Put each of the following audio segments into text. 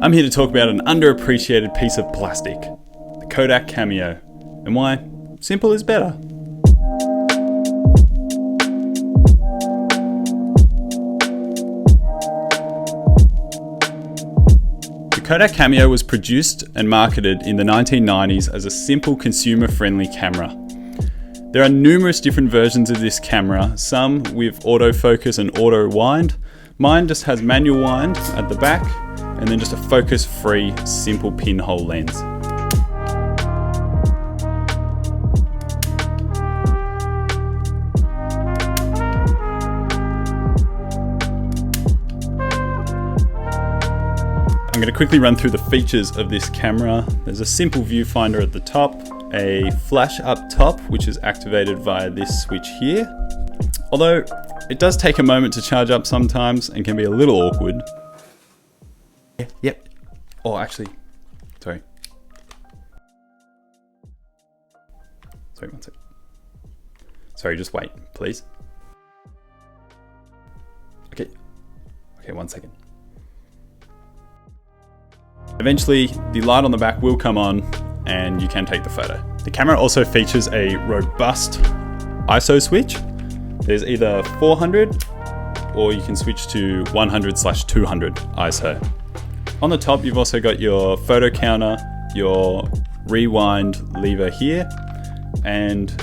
I'm here to talk about an underappreciated piece of plastic, the Kodak Cameo, and why simple is better. The Kodak Cameo was produced and marketed in the 1990s as a simple consumer-friendly camera. There are numerous different versions of this camera, some with autofocus and auto wind. Mine just has manual wind at the back and then just a focus-free simple pinhole lens. I'm going to quickly run through the features of this camera. There's a simple viewfinder at the top, a flash up top which is activated via this switch here. Although it does take a moment to charge up sometimes and can be a little awkward. Yep. Oh, actually, sorry. Sorry, one sec. Sorry, just wait, please. Okay, one second. Eventually, the light on the back will come on and you can take the photo. The camera also features a robust ISO switch. There's either 400 or you can switch to 100/200 ISO. On the top, you've also got your photo counter, your rewind lever here, and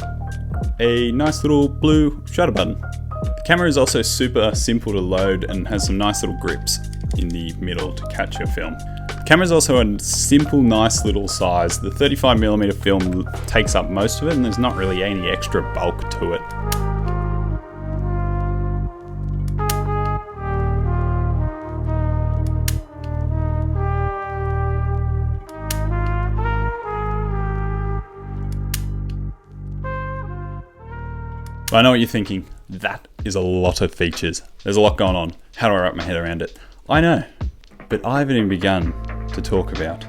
a nice little blue shutter button. The camera is also super simple to load and has some nice little grips in the middle to catch your film. The camera is also a simple, nice little size. The 35mm film takes up most of it and there's not really any extra bulk to it. I know what you're thinking, that is a lot of features. There's a lot going on. How do I wrap my head around it? I know, but I haven't even begun to talk about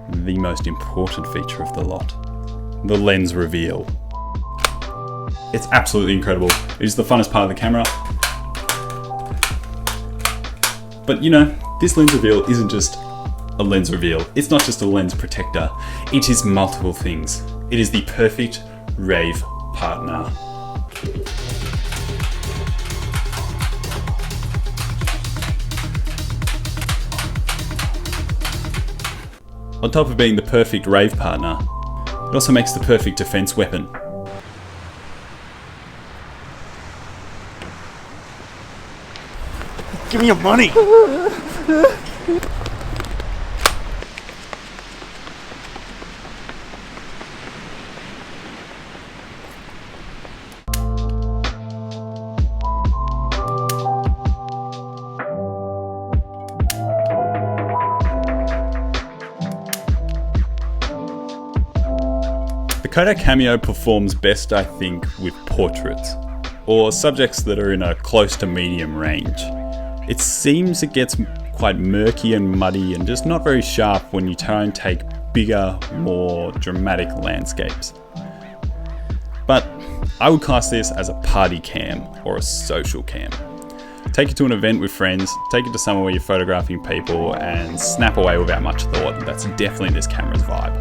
the most important feature of the lot, the lens reveal. It's absolutely incredible. It is the funnest part of the camera. But you know, this lens reveal isn't just a lens reveal. It's not just a lens protector. It is multiple things. It is the perfect rave partner. On top of being the perfect rave partner, it also makes the perfect defense weapon. Give me your money! The Kodak Cameo performs best, I think, with portraits, or subjects that are in a close to medium range. It seems it gets quite murky and muddy and just not very sharp when you try and take bigger, more dramatic landscapes. But I would class this as a party cam or a social cam. Take it to an event with friends, take it to somewhere where you're photographing people and snap away without much thought. That's definitely this camera's vibe.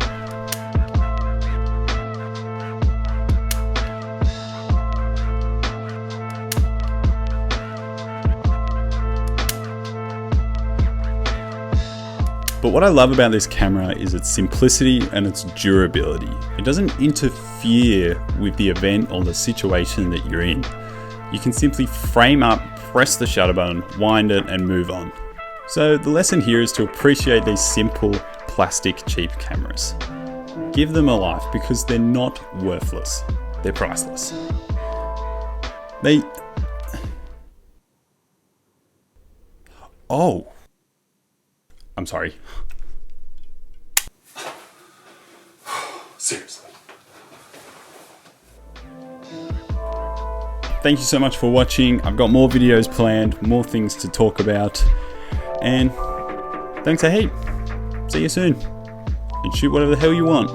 But what I love about this camera is its simplicity and its durability. It doesn't interfere with the event or the situation that you're in. You can simply frame up, press the shutter button, wind it, and move on. So the lesson here is to appreciate these simple, plastic, cheap cameras. Give them a life because they're not worthless. They're priceless. Oh. I'm sorry. Seriously. Thank you so much for watching. I've got more videos planned, more things to talk about, and thanks a heap. See you soon, and shoot whatever the hell you want.